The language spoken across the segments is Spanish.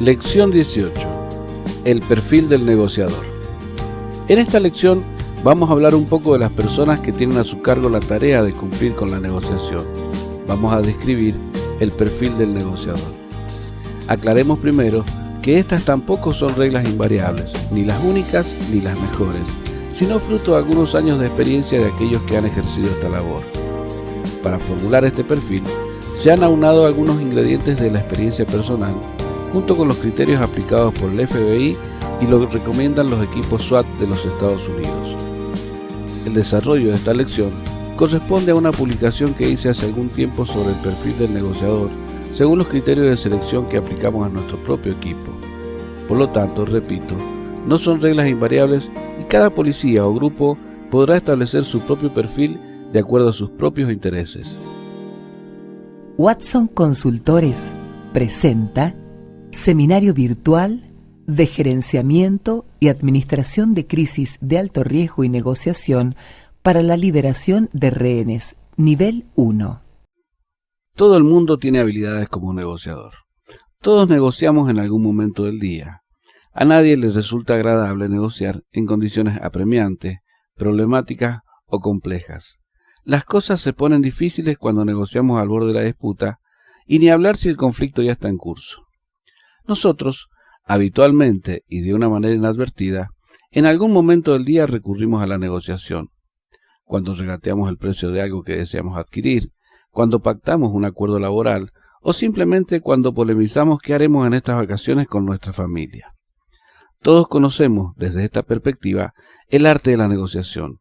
Lección 18. El perfil del negociador. En esta lección vamos a hablar un poco de las personas que tienen a su cargo la tarea de cumplir con la negociación. Vamos a describir el perfil del negociador. Aclaremos primero que estas tampoco son reglas invariables, ni las únicas ni las mejores, sino fruto de algunos años de experiencia de aquellos que han ejercido esta labor. Para formular este perfil, se han aunado algunos ingredientes de la experiencia personal, junto con los criterios aplicados por el FBI y lo que recomiendan los equipos SWOT de los Estados Unidos. El desarrollo de esta lección corresponde a una publicación que hice hace algún tiempo sobre el perfil del negociador, según los criterios de selección que aplicamos a nuestro propio equipo. Por lo tanto, repito, no son reglas invariables y cada policía o grupo podrá establecer su propio perfil de acuerdo a sus propios intereses. Watson Consultores presenta Seminario Virtual de Gerenciamiento y Administración de Crisis de Alto Riesgo y Negociación para la Liberación de Rehenes, Nivel 1. Todo el mundo tiene habilidades como negociador. Todos negociamos en algún momento del día. A nadie le resulta agradable negociar en condiciones apremiantes, problemáticas o complejas. Las cosas se ponen difíciles cuando negociamos al borde de la disputa, y ni hablar si el conflicto ya está en curso. Nosotros, habitualmente y de una manera inadvertida, en algún momento del día recurrimos a la negociación. Cuando regateamos el precio de algo que deseamos adquirir, cuando pactamos un acuerdo laboral o simplemente cuando polemizamos qué haremos en estas vacaciones con nuestra familia. Todos conocemos, desde esta perspectiva, el arte de la negociación,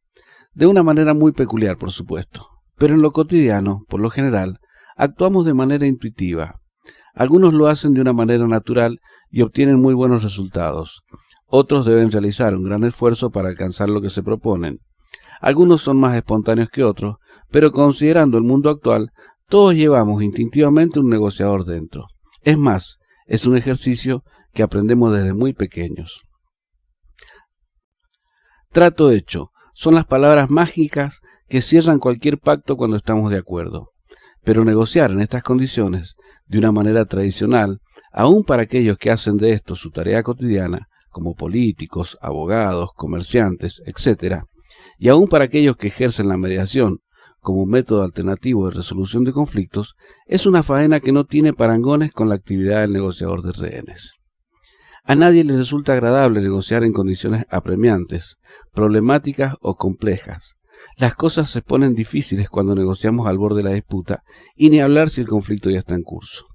de una manera muy peculiar, por supuesto, pero en lo cotidiano, por lo general, actuamos de manera intuitiva. Algunos lo hacen de una manera natural y obtienen muy buenos resultados. Otros deben realizar un gran esfuerzo para alcanzar lo que se proponen. Algunos son más espontáneos que otros, pero considerando el mundo actual, todos llevamos instintivamente un negociador dentro. Es más, es un ejercicio que aprendemos desde muy pequeños. Trato hecho son las palabras mágicas que cierran cualquier pacto cuando estamos de acuerdo. Pero negociar en estas condiciones, de una manera tradicional, aun para aquellos que hacen de esto su tarea cotidiana, como políticos, abogados, comerciantes, etc., y aun para aquellos que ejercen la mediación como un método alternativo de resolución de conflictos, es una faena que no tiene parangones con la actividad del negociador de rehenes. A nadie le resulta agradable negociar en condiciones apremiantes, problemáticas o complejas. Las cosas se ponen difíciles cuando negociamos al borde de la disputa, y ni hablar si el conflicto ya está en curso.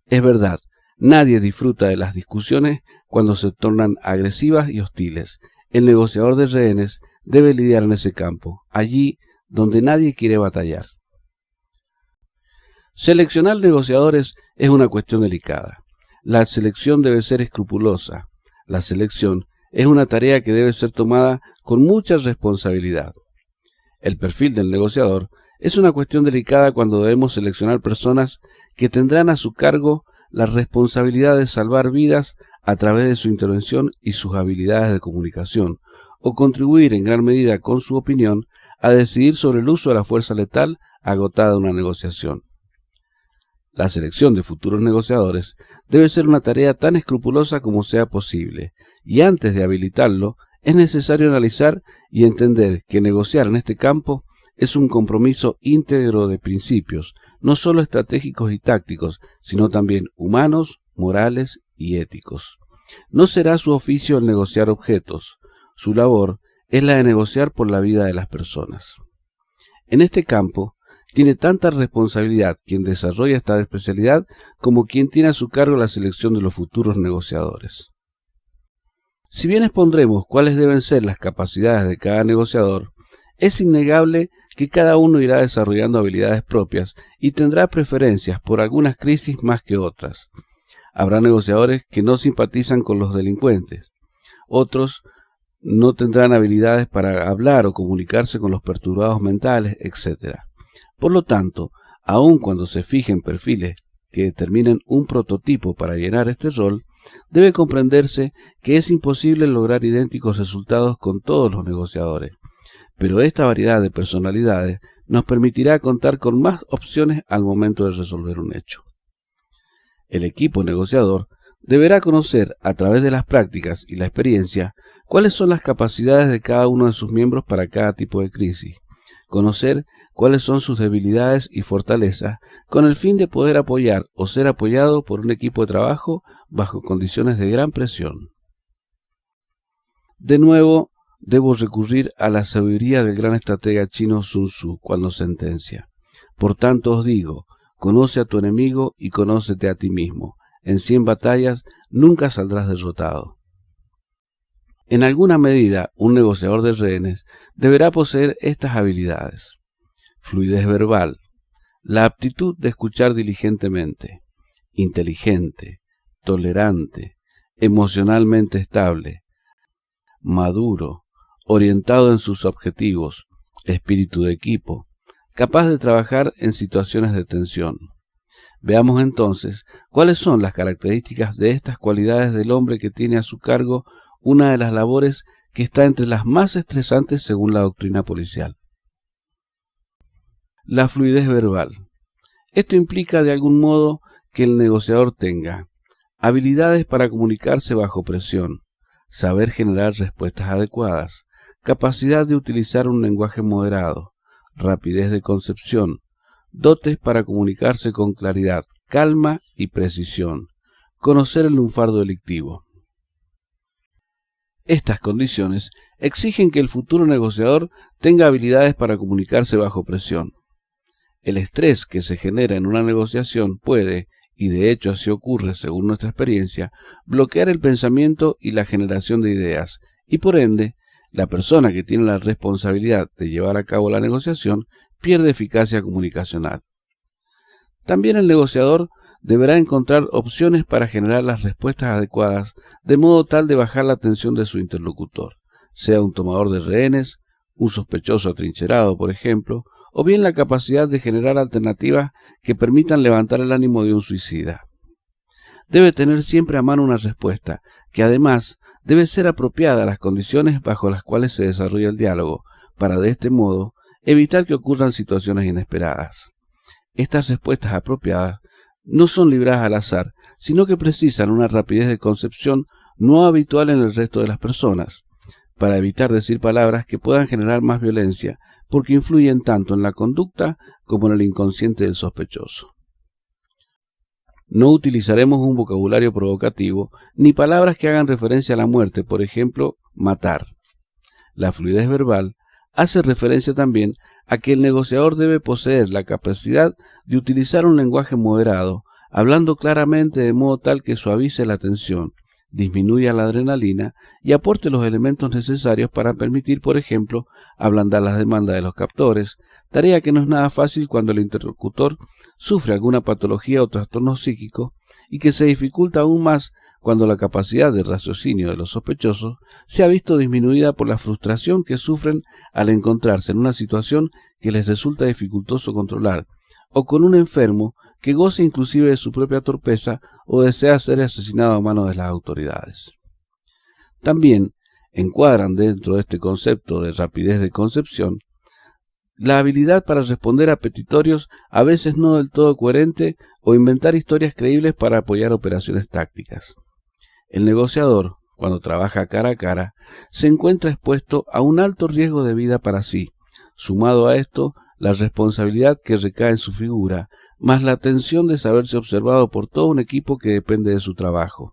Es verdad, nadie disfruta de las discusiones cuando se tornan agresivas y hostiles. El negociador de rehenes debe lidiar en ese campo, allí donde nadie quiere batallar. Seleccionar negociadores es una cuestión delicada. La selección debe ser escrupulosa. La selección es una tarea que debe ser tomada con mucha responsabilidad. El perfil del negociador es una cuestión delicada cuando debemos seleccionar personas que tendrán a su cargo la responsabilidad de salvar vidas a través de su intervención y sus habilidades de comunicación, o contribuir en gran medida con su opinión a decidir sobre el uso de la fuerza letal agotada en una negociación. La selección de futuros negociadores debe ser una tarea tan escrupulosa como sea posible, y antes de habilitarlo, es necesario analizar y entender que negociar en este campo es un compromiso íntegro de principios, no solo estratégicos y tácticos, sino también humanos, morales y éticos. No será su oficio el negociar objetos, su labor es la de negociar por la vida de las personas. En este campo, tiene tanta responsabilidad quien desarrolla esta especialidad como quien tiene a su cargo la selección de los futuros negociadores. Si bien expondremos cuáles deben ser las capacidades de cada negociador, es innegable que cada uno irá desarrollando habilidades propias y tendrá preferencias por algunas crisis más que otras. Habrá negociadores que no simpatizan con los delincuentes, otros no tendrán habilidades para hablar o comunicarse con los perturbados mentales, etc. Por lo tanto, aun cuando se fijen perfiles que determinen un prototipo para llenar este rol, debe comprenderse que es imposible lograr idénticos resultados con todos los negociadores, pero esta variedad de personalidades nos permitirá contar con más opciones al momento de resolver un hecho. El equipo negociador deberá conocer, a través de las prácticas y la experiencia, cuáles son las capacidades de cada uno de sus miembros para cada tipo de crisis, conocer cuáles son sus debilidades y fortalezas, con el fin de poder apoyar o ser apoyado por un equipo de trabajo bajo condiciones de gran presión. De nuevo, debo recurrir a la sabiduría del gran estratega chino Sun Tzu cuando sentencia: por tanto os digo, conoce a tu enemigo y conócete a ti mismo. En 100 batallas nunca saldrás derrotado. En alguna medida, un negociador de rehenes deberá poseer estas habilidades: fluidez verbal, la aptitud de escuchar diligentemente, inteligente, tolerante, emocionalmente estable, maduro, orientado en sus objetivos, espíritu de equipo, capaz de trabajar en situaciones de tensión. Veamos entonces cuáles son las características de estas cualidades del hombre que tiene a su cargo una de las labores que está entre las más estresantes según la doctrina policial. La fluidez verbal. Esto implica de algún modo que el negociador tenga habilidades para comunicarse bajo presión, saber generar respuestas adecuadas, capacidad de utilizar un lenguaje moderado, rapidez de concepción, dotes para comunicarse con claridad, calma y precisión, conocer el lunfardo delictivo. Estas condiciones exigen que el futuro negociador tenga habilidades para comunicarse bajo presión. El estrés que se genera en una negociación puede, y de hecho así ocurre según nuestra experiencia, bloquear el pensamiento y la generación de ideas, y por ende, la persona que tiene la responsabilidad de llevar a cabo la negociación pierde eficacia comunicacional. También el negociador deberá encontrar opciones para generar las respuestas adecuadas de modo tal de bajar la tensión de su interlocutor, sea un tomador de rehenes, un sospechoso atrincherado, por ejemplo, o bien la capacidad de generar alternativas que permitan levantar el ánimo de un suicida. Debe tener siempre a mano una respuesta, que además debe ser apropiada a las condiciones bajo las cuales se desarrolla el diálogo, para de este modo evitar que ocurran situaciones inesperadas. Estas respuestas apropiadas no son libradas al azar, sino que precisan una rapidez de concepción no habitual en el resto de las personas, para evitar decir palabras que puedan generar más violencia, porque influyen tanto en la conducta como en el inconsciente del sospechoso. No utilizaremos un vocabulario provocativo ni palabras que hagan referencia a la muerte, por ejemplo, matar. La fluidez verbal hace referencia también a que el negociador debe poseer la capacidad de utilizar un lenguaje moderado, hablando claramente de modo tal que suavice la tensión, disminuya la adrenalina y aporte los elementos necesarios para permitir, por ejemplo, ablandar las demandas de los captores, tarea que no es nada fácil cuando el interlocutor sufre alguna patología o trastorno psíquico y que se dificulta aún más cuando la capacidad de raciocinio de los sospechosos se ha visto disminuida por la frustración que sufren al encontrarse en una situación que les resulta dificultoso controlar, o con un enfermo que goza inclusive de su propia torpeza o desea ser asesinado a manos de las autoridades. También encuadran dentro de este concepto de rapidez de concepción la habilidad para responder a petitorios a veces no del todo coherente o inventar historias creíbles para apoyar operaciones tácticas. El negociador, cuando trabaja cara a cara, se encuentra expuesto a un alto riesgo de vida para sí, sumado a esto la responsabilidad que recae en su figura, más la tensión de saberse observado por todo un equipo que depende de su trabajo,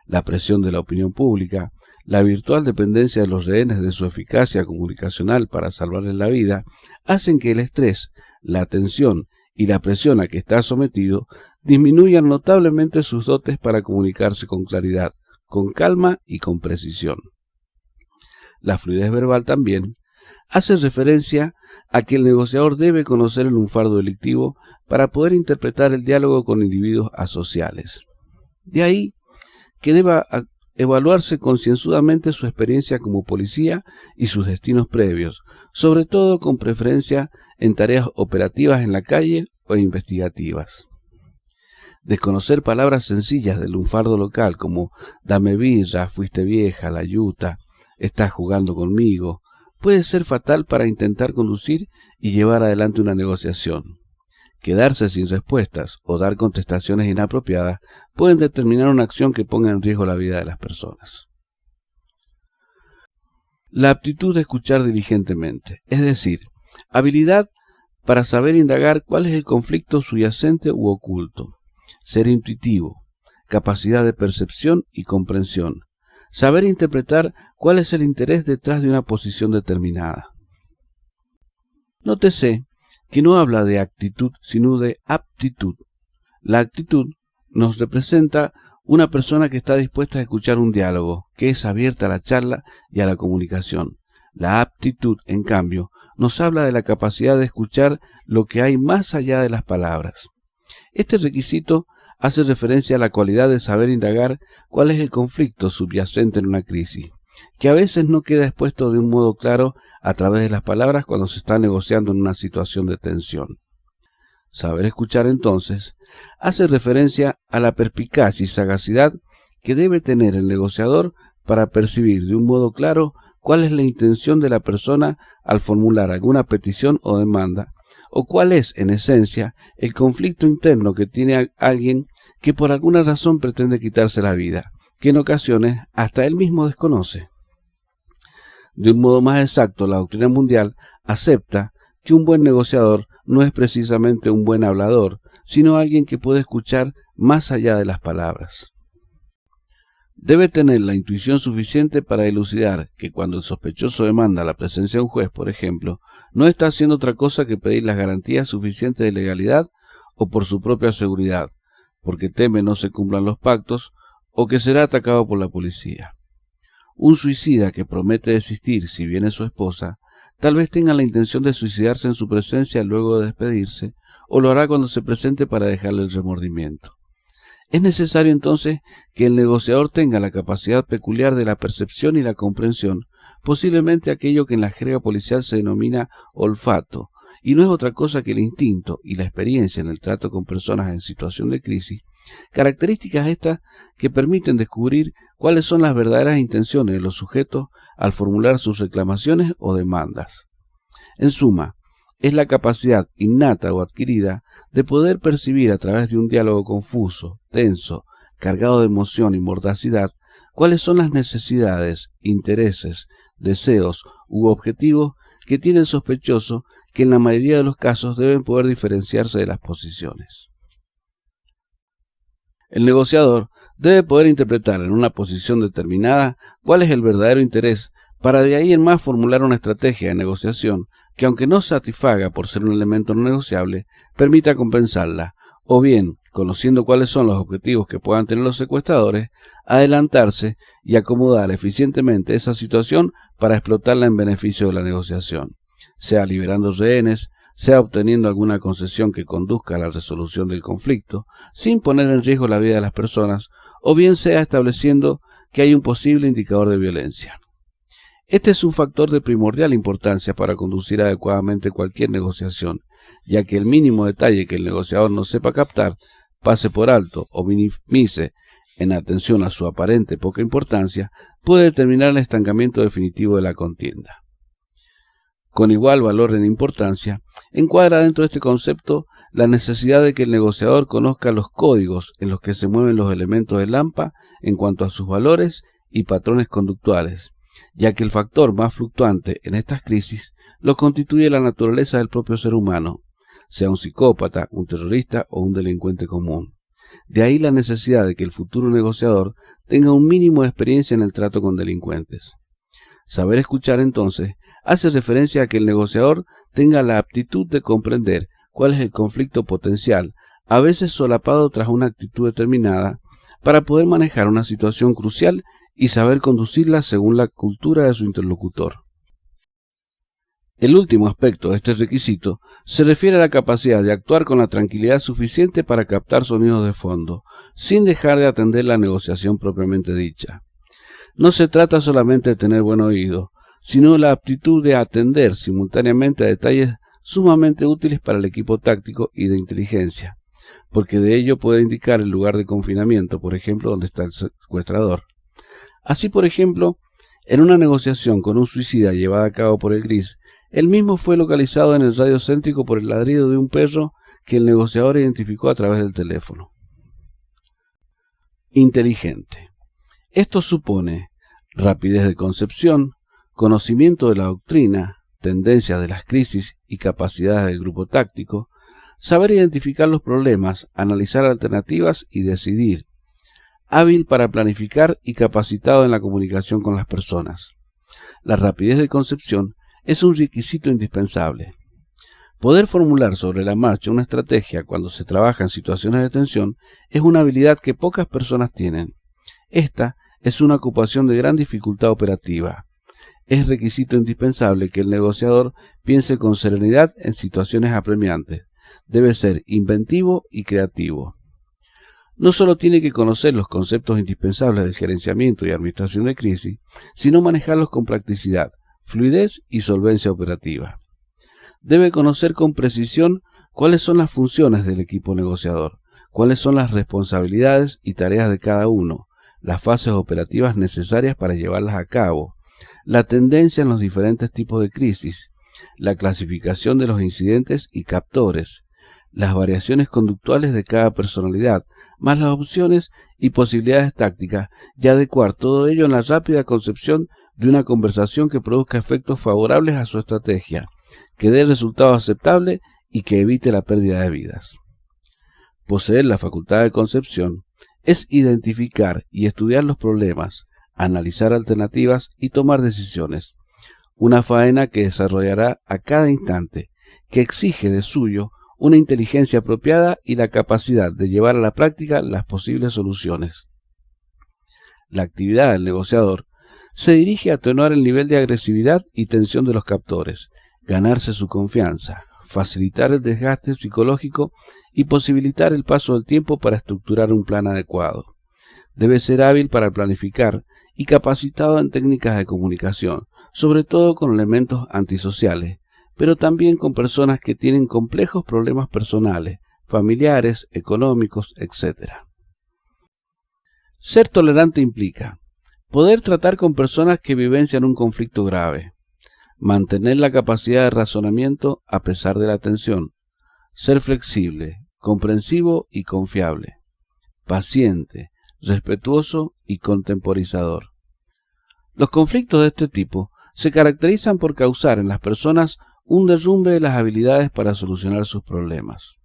la presión de la opinión pública, la virtual dependencia de los rehenes de su eficacia comunicacional para salvarles la vida, hacen que el estrés, la tensión y la presión a que está sometido disminuyan notablemente sus dotes para comunicarse con claridad, con calma y con precisión. La fluidez verbal también hace referencia a que el negociador debe conocer el lunfardo delictivo para poder interpretar el diálogo con individuos asociales. De ahí que deba evaluarse concienzudamente su experiencia como policía y sus destinos previos, sobre todo con preferencia en tareas operativas en la calle o investigativas. Desconocer palabras sencillas del lunfardo local como dame birra, fuiste vieja, la yuta, estás jugando conmigo, puede ser fatal para intentar conducir y llevar adelante una negociación. quedarse sin respuestas o dar contestaciones inapropiadas pueden determinar una acción que ponga en riesgo la vida de las personas. La aptitud de escuchar diligentemente, es decir, habilidad para saber indagar cuál es el conflicto subyacente u oculto, ser intuitivo, capacidad de percepción y comprensión, saber interpretar cuál es el interés detrás de una posición determinada. Nótese que no habla de actitud, sino de aptitud. La actitud nos representa una persona que está dispuesta a escuchar un diálogo, que es abierta a la charla y a la comunicación. La aptitud, en cambio, nos habla de la capacidad de escuchar lo que hay más allá de las palabras. Este requisito hace referencia a la cualidad de saber indagar cuál es el conflicto subyacente en una crisis, que a veces no queda expuesto de un modo claro a través de las palabras cuando se está negociando en una situación de tensión. Saber escuchar, entonces, hace referencia a la perspicacia y sagacidad que debe tener el negociador para percibir de un modo claro cuál es la intención de la persona al formular alguna petición o demanda, o cuál es, en esencia, el conflicto interno que tiene alguien que por alguna razón pretende quitarse la vida, que en ocasiones hasta él mismo desconoce. De un modo más exacto, la doctrina mundial acepta que un buen negociador no es precisamente un buen hablador, sino alguien que puede escuchar más allá de las palabras. Debe tener la intuición suficiente para elucidar que cuando el sospechoso demanda la presencia de un juez, por ejemplo, no está haciendo otra cosa que pedir las garantías suficientes de legalidad o por su propia seguridad, porque teme no se cumplan los pactos o que será atacado por la policía. Un suicida que promete desistir si viene su esposa, tal vez tenga la intención de suicidarse en su presencia luego de despedirse, o lo hará cuando se presente para dejarle el remordimiento. Es necesario entonces que el negociador tenga la capacidad peculiar de la percepción y la comprensión, posiblemente aquello que en la jerga policial se denomina olfato, y no es otra cosa que el instinto y la experiencia en el trato con personas en situación de crisis, características estas que permiten descubrir cuáles son las verdaderas intenciones de los sujetos al formular sus reclamaciones o demandas. En suma, es la capacidad innata o adquirida de poder percibir a través de un diálogo confuso, tenso, cargado de emoción y mordacidad, cuáles son las necesidades, intereses, deseos u objetivos que tiene el sospechoso, que en la mayoría de los casos deben poder diferenciarse de las posiciones. El negociador debe poder interpretar en una posición determinada cuál es el verdadero interés para de ahí en más formular una estrategia de negociación que, aunque no satisfaga por ser un elemento no negociable, permita compensarla, o bien, conociendo cuáles son los objetivos que puedan tener los secuestradores, adelantarse y acomodar eficientemente esa situación para explotarla en beneficio de la negociación, sea liberando rehenes, sea obteniendo alguna concesión que conduzca a la resolución del conflicto, sin poner en riesgo la vida de las personas, o bien sea estableciendo que hay un posible indicador de violencia. Este es un factor de primordial importancia para conducir adecuadamente cualquier negociación, ya que el mínimo detalle que el negociador no sepa captar, pase por alto o minimice en atención a su aparente poca importancia, puede determinar el estancamiento definitivo de la contienda. Con igual valor en importancia, encuadra dentro de este concepto la necesidad de que el negociador conozca los códigos en los que se mueven los elementos del AMPA en cuanto a sus valores y patrones conductuales, ya que el factor más fluctuante en estas crisis lo constituye la naturaleza del propio ser humano, sea un psicópata, un terrorista o un delincuente común. De ahí la necesidad de que el futuro negociador tenga un mínimo de experiencia en el trato con delincuentes. Saber escuchar, entonces, hace referencia a que el negociador tenga la aptitud de comprender cuál es el conflicto potencial, a veces solapado tras una actitud determinada, para poder manejar una situación crucial y saber conducirla según la cultura de su interlocutor. El último aspecto de este requisito se refiere a la capacidad de actuar con la tranquilidad suficiente para captar sonidos de fondo, sin dejar de atender la negociación propiamente dicha. No se trata solamente de tener buen oído, sino la aptitud de atender simultáneamente a detalles sumamente útiles para el equipo táctico y de inteligencia, porque de ello puede indicar el lugar de confinamiento, por ejemplo, donde está el secuestrador. Así, por ejemplo, en una negociación con un suicida llevada a cabo por el Gris, él mismo fue localizado en el radio céntrico por el ladrido de un perro que el negociador identificó a través del teléfono. Inteligente. Esto supone rapidez de concepción, conocimiento de la doctrina, tendencias de las crisis y capacidades del grupo táctico, saber identificar los problemas, analizar alternativas y decidir, hábil para planificar y capacitado en la comunicación con las personas. La rapidez de concepción es un requisito indispensable. Poder formular sobre la marcha una estrategia cuando se trabaja en situaciones de tensión es una habilidad que pocas personas tienen. Esta es una ocupación de gran dificultad operativa. Es requisito indispensable que el negociador piense con serenidad en situaciones apremiantes. Debe ser inventivo y creativo. No solo tiene que conocer los conceptos indispensables del gerenciamiento y administración de crisis, sino manejarlos con practicidad, fluidez y solvencia operativa. Debe conocer con precisión cuáles son las funciones del equipo negociador, cuáles son las responsabilidades y tareas de cada uno, las fases operativas necesarias para llevarlas a cabo, la tendencia en los diferentes tipos de crisis, la clasificación de los incidentes y captores, las variaciones conductuales de cada personalidad, más las opciones y posibilidades tácticas, y adecuar todo ello en la rápida concepción de una conversación que produzca efectos favorables a su estrategia, que dé resultado aceptable y que evite la pérdida de vidas. Poseer la facultad de concepción es identificar y estudiar los problemas, analizar alternativas y tomar decisiones, una faena que desarrollará a cada instante, que exige de suyo una inteligencia apropiada y la capacidad de llevar a la práctica las posibles soluciones. La actividad del negociador se dirige a atenuar el nivel de agresividad y tensión de los captores, ganarse su confianza, facilitar el desgaste psicológico y posibilitar el paso del tiempo para estructurar un plan adecuado. Debe ser hábil para planificar y capacitado en técnicas de comunicación, sobre todo con elementos antisociales, pero también con personas que tienen complejos problemas personales, familiares, económicos, etc. Ser tolerante implica poder tratar con personas que vivencian un conflicto grave, mantener la capacidad de razonamiento a pesar de la tensión, ser flexible, comprensivo y confiable, paciente, respetuoso y contemporizador. Los conflictos de este tipo se caracterizan por causar en las personas un derrumbe de las habilidades para solucionar sus problemas.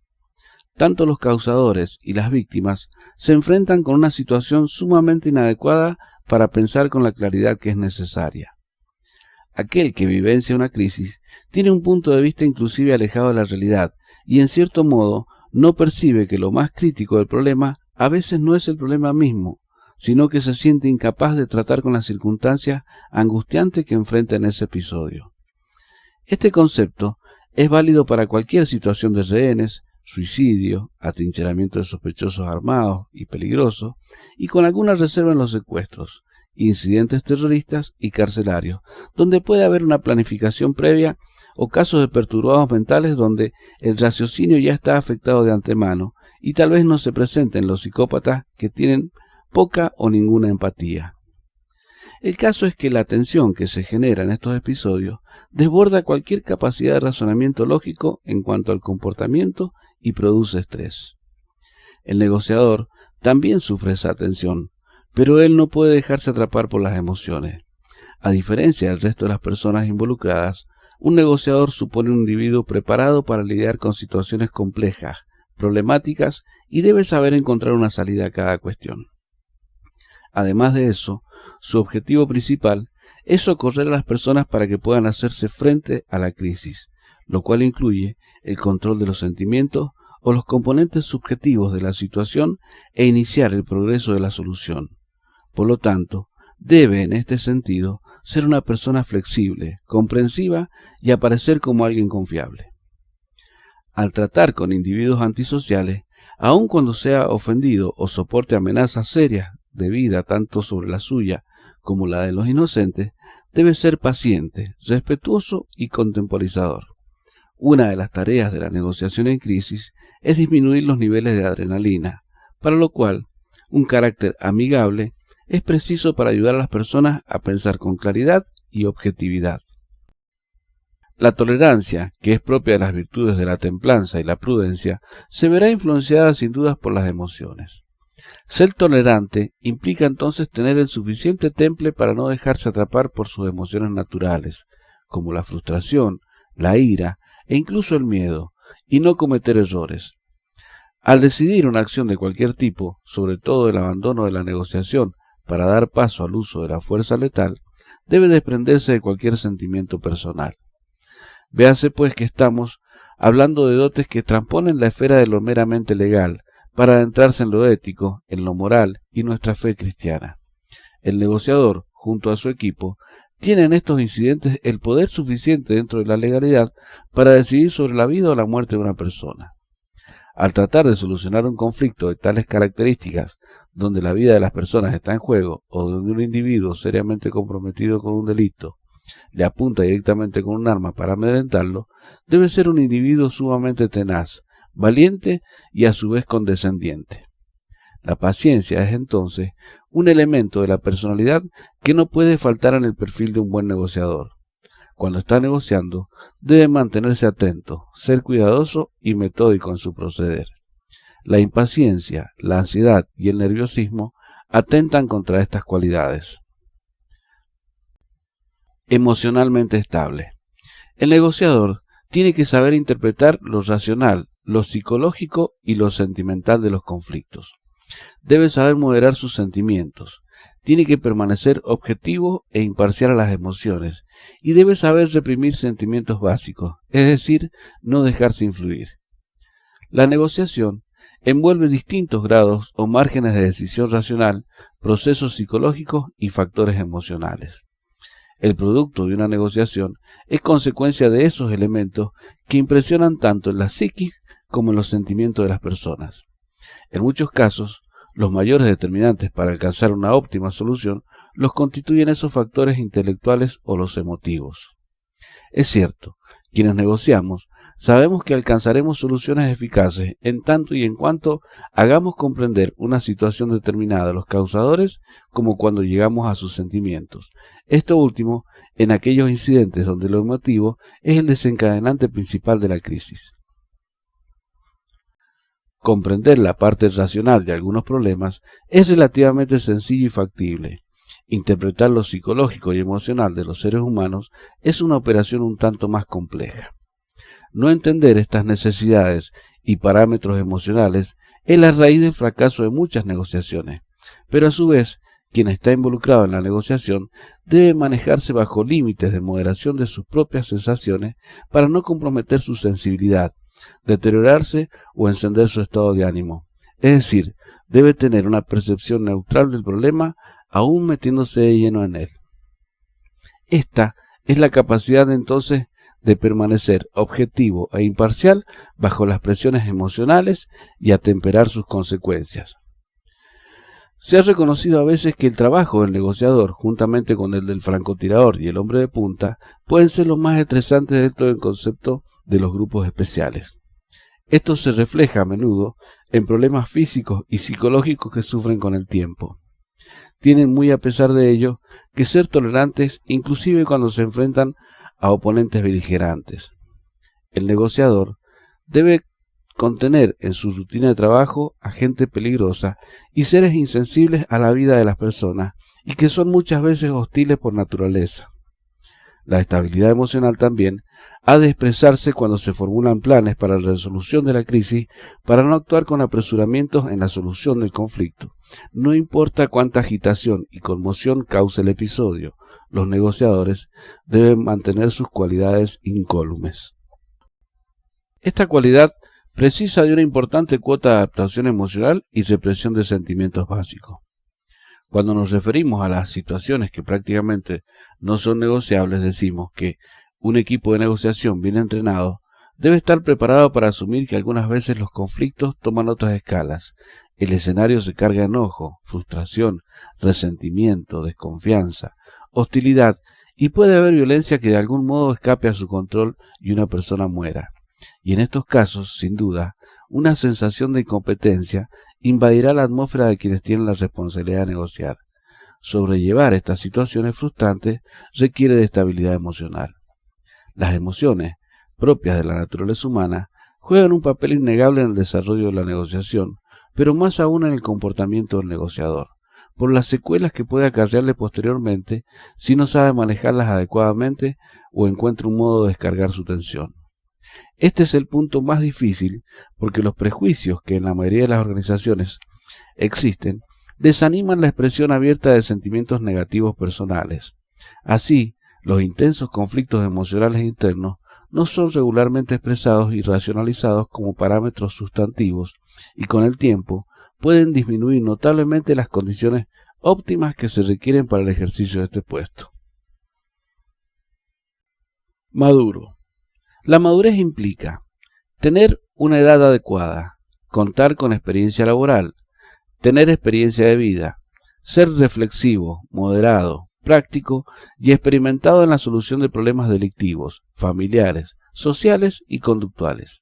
Tanto los causadores y las víctimas se enfrentan con una situación sumamente inadecuada para pensar con la claridad que es necesaria. Aquel que vivencia una crisis tiene un punto de vista inclusive alejado de la realidad y en cierto modo no percibe que lo más crítico del problema a veces no es el problema mismo, sino que se siente incapaz de tratar con las circunstancias angustiantes que enfrenta en ese episodio. Este concepto es válido para cualquier situación de rehenes, suicidio, atrincheramiento de sospechosos armados y peligrosos, y con alguna reserva en los secuestros, incidentes terroristas y carcelarios, donde puede haber una planificación previa, o casos de perturbados mentales donde el raciocinio ya está afectado de antemano y tal vez no se presenten los psicópatas que tienen poca o ninguna empatía. El caso es que la tensión que se genera en estos episodios desborda cualquier capacidad de razonamiento lógico en cuanto al comportamiento y produce estrés. El negociador también sufre esa tensión, pero él no puede dejarse atrapar por las emociones. A diferencia del resto de las personas involucradas, un negociador supone un individuo preparado para lidiar con situaciones complejas, problemáticas y debe saber encontrar una salida a cada cuestión. Además de eso, su objetivo principal es socorrer a las personas para que puedan hacerse frente a la crisis, lo cual incluye el control de los sentimientos o los componentes subjetivos de la situación e iniciar el progreso de la solución. Por lo tanto, debe en este sentido ser una persona flexible, comprensiva y aparecer como alguien confiable. Al tratar con individuos antisociales, aun cuando sea ofendido o soporte amenazas serias de vida tanto sobre la suya como la de los inocentes, debe ser paciente, respetuoso y contemporizador. Una de las tareas de la negociación en crisis es disminuir los niveles de adrenalina, para lo cual un carácter amigable es preciso para ayudar a las personas a pensar con claridad y objetividad. La tolerancia, que es propia de las virtudes de la templanza y la prudencia, se verá influenciada sin dudas por las emociones. Ser tolerante implica entonces tener el suficiente temple para no dejarse atrapar por sus emociones naturales, como la frustración, la ira e incluso el miedo, y no cometer errores. Al decidir una acción de cualquier tipo, sobre todo el abandono de la negociación para dar paso al uso de la fuerza letal, debe desprenderse de cualquier sentimiento personal. Véase pues que estamos hablando de dotes que transponen la esfera de lo meramente legal para adentrarse en lo ético, en lo moral y nuestra fe cristiana. El negociador, junto a su equipo, tiene en estos incidentes el poder suficiente dentro de la legalidad para decidir sobre la vida o la muerte de una persona. Al tratar de solucionar un conflicto de tales características, donde la vida de las personas está en juego o donde un individuo seriamente comprometido con un delito le apunta directamente con un arma para amedrentarlo, debe ser un individuo sumamente tenaz, valiente y a su vez condescendiente. La paciencia es entonces un elemento de la personalidad que no puede faltar en el perfil de un buen negociador. Cuando está negociando, debe mantenerse atento, ser cuidadoso y metódico en su proceder. La impaciencia, la ansiedad y el nerviosismo atentan contra estas cualidades. Emocionalmente estable. El negociador tiene que saber interpretar lo racional, lo psicológico y lo sentimental de los conflictos. Debe saber moderar sus sentimientos. Tiene que permanecer objetivo e imparcial a las emociones y debe saber reprimir sentimientos básicos, es decir, no dejarse influir. La negociación envuelve distintos grados o márgenes de decisión racional, procesos psicológicos y factores emocionales. El producto de una negociación es consecuencia de esos elementos que impresionan tanto en la psiquis como en los sentimientos de las personas. En muchos casos, los mayores determinantes para alcanzar una óptima solución los constituyen esos factores intelectuales o los emotivos. Es cierto, quienes negociamos sabemos que alcanzaremos soluciones eficaces en tanto y en cuanto hagamos comprender una situación determinada a los causadores como cuando llegamos a sus sentimientos. Esto último en aquellos incidentes donde lo emotivo es el desencadenante principal de la crisis. Comprender la parte racional de algunos problemas es relativamente sencillo y factible. Interpretar lo psicológico y emocional de los seres humanos es una operación un tanto más compleja. No entender estas necesidades y parámetros emocionales es la raíz del fracaso de muchas negociaciones, pero a su vez, quien está involucrado en la negociación debe manejarse bajo límites de moderación de sus propias sensaciones para no comprometer su sensibilidad, deteriorarse o encender su estado de ánimo. Es decir, debe tener una percepción neutral del problema aún metiéndose de lleno en él. Esta es la capacidad entonces de permanecer objetivo e imparcial bajo las presiones emocionales y atemperar sus consecuencias. Se ha reconocido a veces que el trabajo del negociador, juntamente con el del francotirador y el hombre de punta, pueden ser los más estresantes dentro del concepto de los grupos especiales. Esto se refleja a menudo en problemas físicos y psicológicos que sufren con el tiempo. Tienen muy a pesar de ello que ser tolerantes inclusive cuando se enfrentan a oponentes beligerantes. El negociador debe contener en su rutina de trabajo a gente peligrosa y seres insensibles a la vida de las personas y que son muchas veces hostiles por naturaleza. La estabilidad emocional también ha de expresarse cuando se formulan planes para la resolución de la crisis para no actuar con apresuramientos en la solución del conflicto. No importa cuánta agitación y conmoción cause el episodio, los negociadores deben mantener sus cualidades incólumes. Esta cualidad precisa de una importante cuota de adaptación emocional y represión de sentimientos básicos. Cuando nos referimos a las situaciones que prácticamente no son negociables, decimos que un equipo de negociación bien entrenado debe estar preparado para asumir que algunas veces los conflictos toman otras escalas. El escenario se carga de enojo, frustración, resentimiento, desconfianza, hostilidad y puede haber violencia que de algún modo escape a su control y una persona muera. Y en estos casos, sin duda, una sensación de incompetencia invadirá la atmósfera de quienes tienen la responsabilidad de negociar. Sobrellevar estas situaciones frustrantes requiere de estabilidad emocional. Las emociones, propias de la naturaleza humana, juegan un papel innegable en el desarrollo de la negociación, pero más aún en el comportamiento del negociador, por las secuelas que puede acarrearle posteriormente si no sabe manejarlas adecuadamente o encuentra un modo de descargar su tensión. Este es el punto más difícil porque los prejuicios que en la mayoría de las organizaciones existen desaniman la expresión abierta de sentimientos negativos personales. Así, los intensos conflictos emocionales internos no son regularmente expresados y racionalizados como parámetros sustantivos y con el tiempo pueden disminuir notablemente las condiciones óptimas que se requieren para el ejercicio de este puesto. Maduro. La madurez implica tener una edad adecuada, contar con experiencia laboral, tener experiencia de vida, ser reflexivo, moderado, práctico y experimentado en la solución de problemas delictivos, familiares, sociales y conductuales.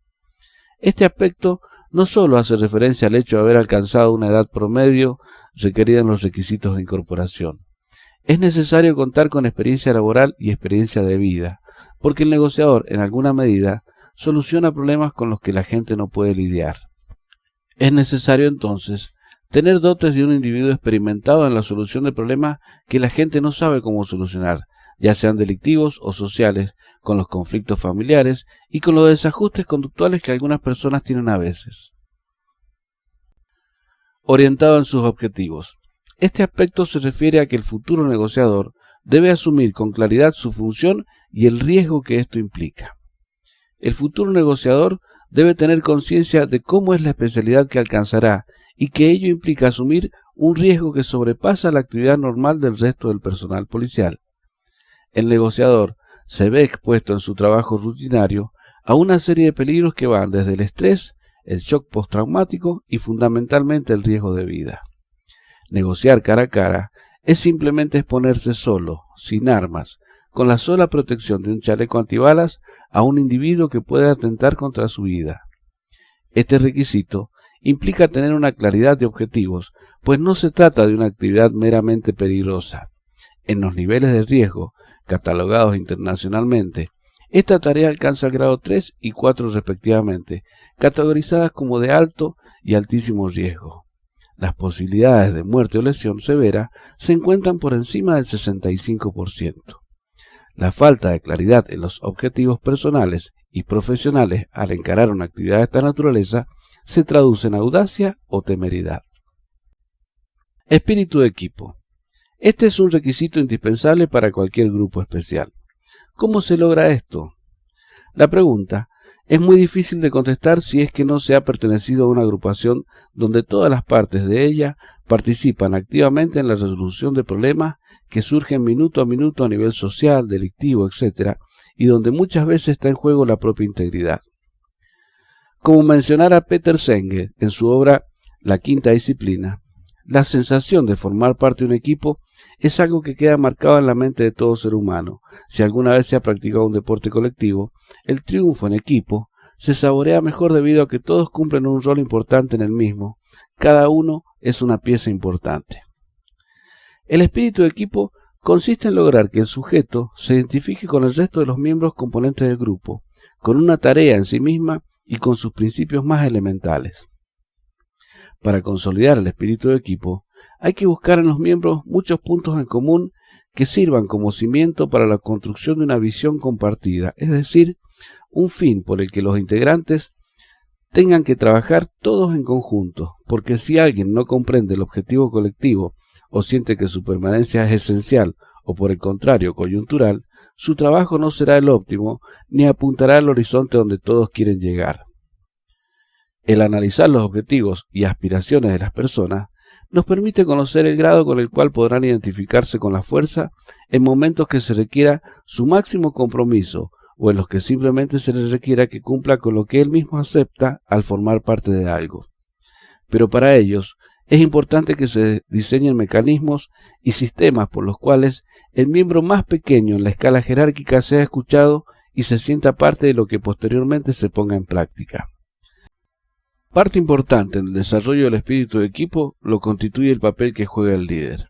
Este aspecto no solo hace referencia al hecho de haber alcanzado una edad promedio requerida en los requisitos de incorporación. Es necesario contar con experiencia laboral y experiencia de vida, porque el negociador, en alguna medida, soluciona problemas con los que la gente no puede lidiar. Es necesario, entonces, tener dotes de un individuo experimentado en la solución de problemas que la gente no sabe cómo solucionar, ya sean delictivos o sociales, con los conflictos familiares y con los desajustes conductuales que algunas personas tienen a veces. Orientado en sus objetivos. Este aspecto se refiere a que el futuro negociador debe asumir con claridad su función y el riesgo que esto implica. El futuro negociador debe tener conciencia de cómo es la especialidad que alcanzará y que ello implica asumir un riesgo que sobrepasa la actividad normal del resto del personal policial. El negociador se ve expuesto en su trabajo rutinario a una serie de peligros que van desde el estrés, el shock postraumático y fundamentalmente el riesgo de vida. Negociar cara a cara es simplemente exponerse solo, sin armas, con la sola protección de un chaleco antibalas a un individuo que puede atentar contra su vida. Este requisito implica tener una claridad de objetivos, pues no se trata de una actividad meramente peligrosa. En los niveles de riesgo, catalogados internacionalmente, esta tarea alcanza el grado 3 y 4 respectivamente, categorizadas como de alto y altísimo riesgo. Las posibilidades de muerte o lesión severa se encuentran por encima del 65%. La falta de claridad en los objetivos personales y profesionales al encarar una actividad de esta naturaleza se traduce en audacia o temeridad. Espíritu de equipo. Este es un requisito indispensable para cualquier grupo especial. ¿Cómo se logra esto? La pregunta es muy difícil de contestar si es que no se ha pertenecido a una agrupación donde todas las partes de ella participan activamente en la resolución de problemas que surgen minuto a minuto a nivel social, delictivo, etc., y donde muchas veces está en juego la propia integridad. Como mencionara Peter Senge en su obra La Quinta Disciplina, la sensación de formar parte de un equipo es algo que queda marcado en la mente de todo ser humano. Si alguna vez se ha practicado un deporte colectivo, el triunfo en equipo se saborea mejor debido a que todos cumplen un rol importante en el mismo. Cada uno es una pieza importante. El espíritu de equipo consiste en lograr que el sujeto se identifique con el resto de los miembros componentes del grupo, con una tarea en sí misma y con sus principios más elementales. Para consolidar el espíritu de equipo, hay que buscar en los miembros muchos puntos en común que sirvan como cimiento para la construcción de una visión compartida, es decir, un fin por el que los integrantes tengan que trabajar todos en conjunto, porque si alguien no comprende el objetivo colectivo o siente que su permanencia es esencial o por el contrario coyuntural, su trabajo no será el óptimo ni apuntará al horizonte donde todos quieren llegar. El analizar los objetivos y aspiraciones de las personas nos permite conocer el grado con el cual podrán identificarse con la fuerza en momentos que se requiera su máximo compromiso o en los que simplemente se les requiera que cumpla con lo que él mismo acepta al formar parte de algo. Pero para ellos es importante que se diseñen mecanismos y sistemas por los cuales el miembro más pequeño en la escala jerárquica sea escuchado y se sienta parte de lo que posteriormente se ponga en práctica. Parte importante en el desarrollo del espíritu de equipo lo constituye el papel que juega el líder.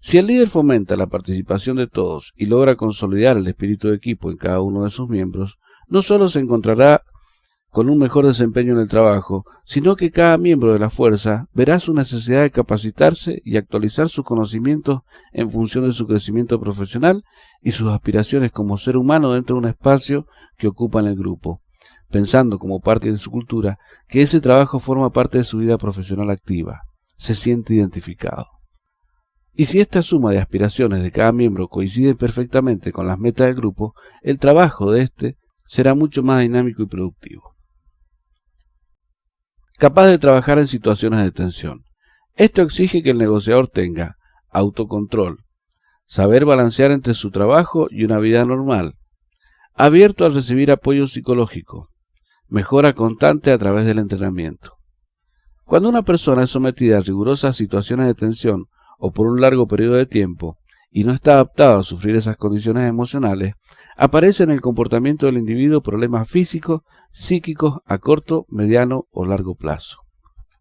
Si el líder fomenta la participación de todos y logra consolidar el espíritu de equipo en cada uno de sus miembros, no solo se encontrará con un mejor desempeño en el trabajo, sino que cada miembro de la fuerza verá su necesidad de capacitarse y actualizar sus conocimientos en función de su crecimiento profesional y sus aspiraciones como ser humano dentro de un espacio que ocupa en el grupo, pensando como parte de su cultura que ese trabajo forma parte de su vida profesional activa. Se siente identificado. Y si esta suma de aspiraciones de cada miembro coincide perfectamente con las metas del grupo, el trabajo de éste será mucho más dinámico y productivo. Capaz de trabajar en situaciones de tensión. Esto exige que el negociador tenga autocontrol, saber balancear entre su trabajo y una vida normal, abierto a recibir apoyo psicológico, mejora constante a través del entrenamiento. Cuando una persona es sometida a rigurosas situaciones de tensión o por un largo periodo de tiempo y no está adaptado a sufrir esas condiciones emocionales, aparecen en el comportamiento del individuo problemas físicos, psíquicos a corto, mediano o largo plazo.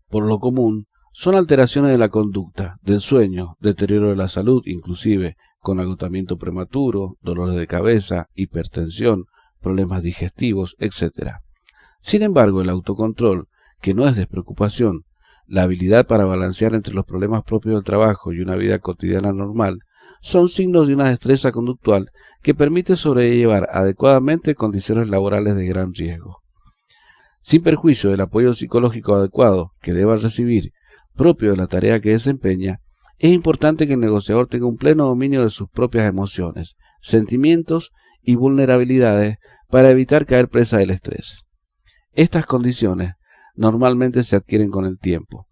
Por lo común, son alteraciones de la conducta, del sueño, deterioro de la salud, inclusive con agotamiento prematuro, dolores de cabeza, hipertensión, problemas digestivos, etc. Sin embargo, el autocontrol, que no es despreocupación, la habilidad para balancear entre los problemas propios del trabajo y una vida cotidiana normal, son signos de una destreza conductual que permite sobrellevar adecuadamente condiciones laborales de gran riesgo. Sin perjuicio del apoyo psicológico adecuado que deba recibir, propio de la tarea que desempeña, es importante que el negociador tenga un pleno dominio de sus propias emociones, sentimientos y vulnerabilidades para evitar caer presa del estrés. Estas condiciones normalmente se adquieren con el tiempo,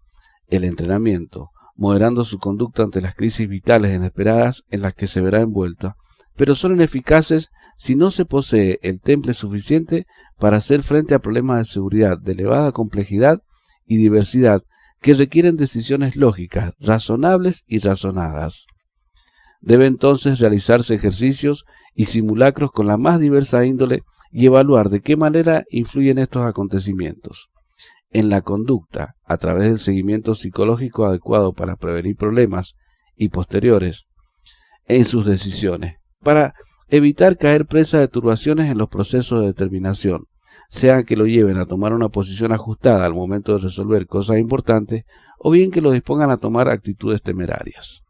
el entrenamiento, moderando su conducta ante las crisis vitales inesperadas en las que se verá envuelta, pero son ineficaces si no se posee el temple suficiente para hacer frente a problemas de seguridad de elevada complejidad y diversidad que requieren decisiones lógicas, razonables y razonadas. Debe entonces realizarse ejercicios y simulacros con la más diversa índole y evaluar de qué manera influyen estos acontecimientos en la conducta a través del seguimiento psicológico adecuado para prevenir problemas y posteriores en sus decisiones, para evitar caer presa de turbaciones en los procesos de determinación, sea que lo lleven a tomar una posición ajustada al momento de resolver cosas importantes o bien que lo dispongan a tomar actitudes temerarias.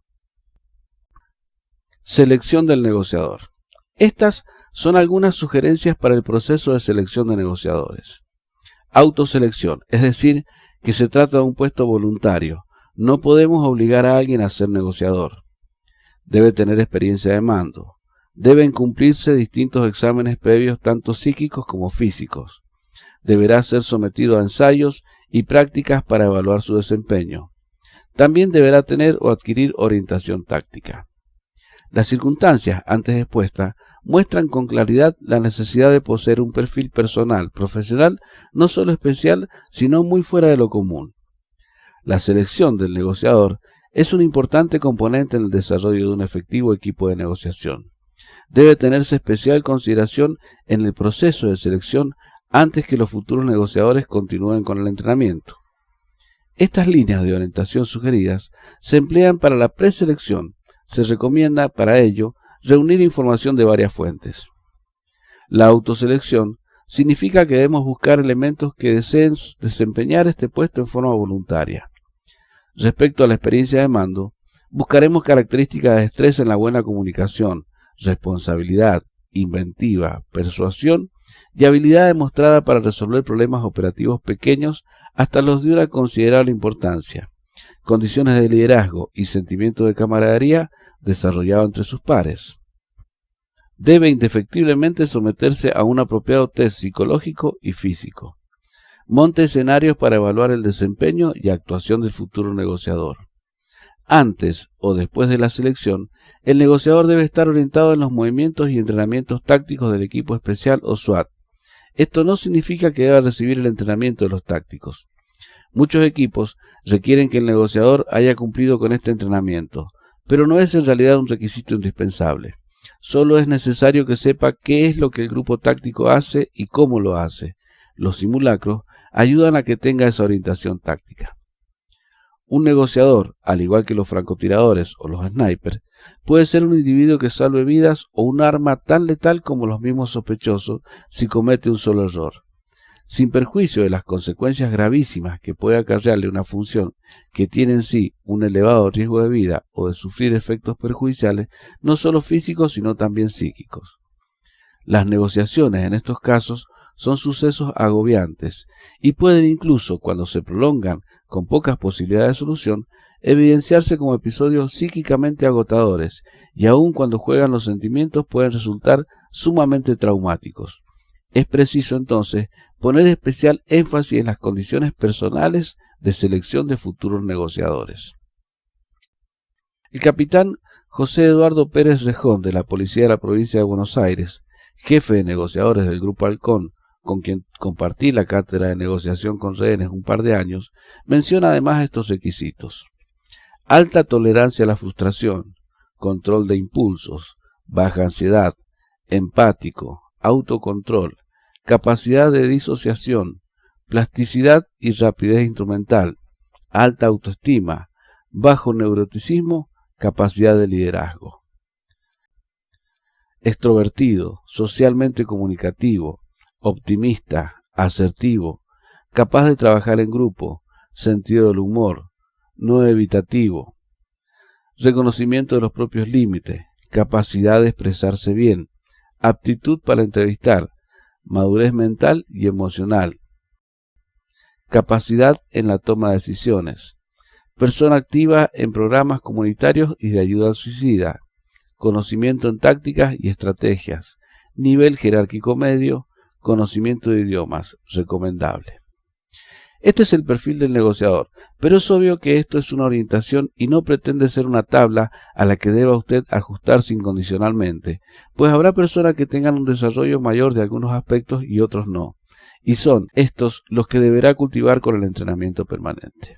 Selección del negociador. Estas son algunas sugerencias para el proceso de selección de negociadores. Autoselección, es decir, que se trata de un puesto voluntario. No podemos obligar a alguien a ser negociador. Debe tener experiencia de mando. Deben cumplirse distintos exámenes previos tanto psíquicos como físicos. Deberá ser sometido a ensayos y prácticas para evaluar su desempeño. También deberá tener o adquirir orientación táctica. Las circunstancias antes expuestas muestran con claridad la necesidad de poseer un perfil personal, profesional, no solo especial, sino muy fuera de lo común. La selección del negociador es un importante componente en el desarrollo de un efectivo equipo de negociación. Debe tenerse especial consideración en el proceso de selección antes que los futuros negociadores continúen con el entrenamiento. Estas líneas de orientación sugeridas se emplean para la preselección. Se recomienda para ello reunir información de varias fuentes. La autoselección significa que debemos buscar elementos que deseen desempeñar este puesto en forma voluntaria. Respecto a la experiencia de mando, buscaremos características de destreza en la buena comunicación, responsabilidad, inventiva, persuasión y habilidad demostrada para resolver problemas operativos pequeños hasta los de una considerable importancia, condiciones de liderazgo y sentimiento de camaradería desarrollado entre sus pares. Debe indefectiblemente someterse a un apropiado test psicológico y físico. Monte escenarios para evaluar el desempeño y actuación del futuro negociador. Antes o después de la selección, el negociador debe estar orientado en los movimientos y entrenamientos tácticos del equipo especial o SWAT. Esto no significa que deba recibir el entrenamiento de los tácticos. Muchos equipos requieren que el negociador haya cumplido con este entrenamiento, pero no es en realidad un requisito indispensable. Solo es necesario que sepa qué es lo que el grupo táctico hace y cómo lo hace. Los simulacros ayudan a que tenga esa orientación táctica. Un negociador, al igual que los francotiradores o los snipers, puede ser un individuo que salve vidas o un arma tan letal como los mismos sospechosos si comete un solo error. Sin perjuicio de las consecuencias gravísimas que puede acarrearle una función que tiene en sí un elevado riesgo de vida o de sufrir efectos perjudiciales, no solo físicos sino también psíquicos. Las negociaciones en estos casos son sucesos agobiantes y pueden incluso, cuando se prolongan con pocas posibilidades de solución, evidenciarse como episodios psíquicamente agotadores y aun cuando juegan los sentimientos pueden resultar sumamente traumáticos. Es preciso entonces poner especial énfasis en las condiciones personales de selección de futuros negociadores. El capitán José Eduardo Pérez Rejón de la Policía de la Provincia de Buenos Aires, jefe de negociadores del Grupo Halcón, con quien compartí la cátedra de negociación con rehenes un par de años, menciona además estos requisitos: alta tolerancia a la frustración, control de impulsos, baja ansiedad, empático, autocontrol, capacidad de disociación, plasticidad y rapidez instrumental, alta autoestima, bajo neuroticismo, capacidad de liderazgo. Extrovertido, socialmente comunicativo, optimista, asertivo, capaz de trabajar en grupo, sentido del humor, no evitativo, reconocimiento de los propios límites, capacidad de expresarse bien, aptitud para entrevistar, madurez mental y emocional, capacidad en la toma de decisiones, persona activa en programas comunitarios y de ayuda al suicida, conocimiento en tácticas y estrategias, nivel jerárquico medio, conocimiento de idiomas, recomendable. Este es el perfil del negociador, pero es obvio que esto es una orientación y no pretende ser una tabla a la que deba usted ajustarse incondicionalmente, pues habrá personas que tengan un desarrollo mayor de algunos aspectos y otros no, y son estos los que deberá cultivar con el entrenamiento permanente.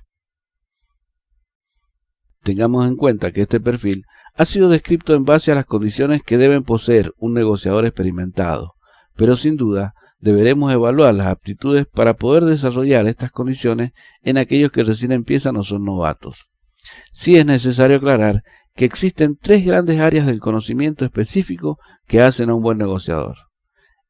Tengamos en cuenta que este perfil ha sido descrito en base a las condiciones que deben poseer un negociador experimentado, pero sin duda deberemos evaluar las aptitudes para poder desarrollar estas condiciones en aquellos que recién empiezan o son novatos. Sí es necesario aclarar que existen tres grandes áreas del conocimiento específico que hacen a un buen negociador: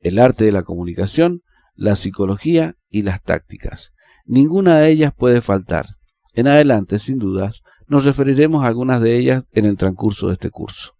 el arte de la comunicación, la psicología y las tácticas. Ninguna de ellas puede faltar. En adelante, sin dudas, nos referiremos a algunas de ellas en el transcurso de este curso.